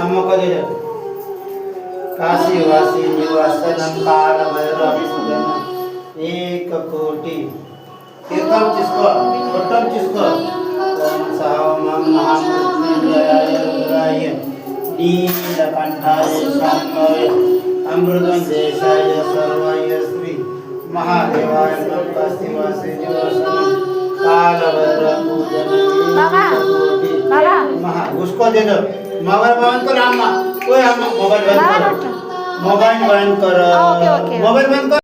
हमको दे दो काशी वासी निवासनम काल भैरव एक कोटि कीर्तन जिसको उत्तम जिसको ओम सावम महामृत्युंजयाय रुद्राय नीलकंठाय शांताय अमृतं देशाय सर्वाय श्री महादेवाय नमः शिवाय निवासनम काल भैरव पूजन महा उसको दे दो मोबाइल बंद करो अम्मा ओए अम्मा मोबाइल बंद करो मोबाइल बंद करो मोबाइल बंद करो।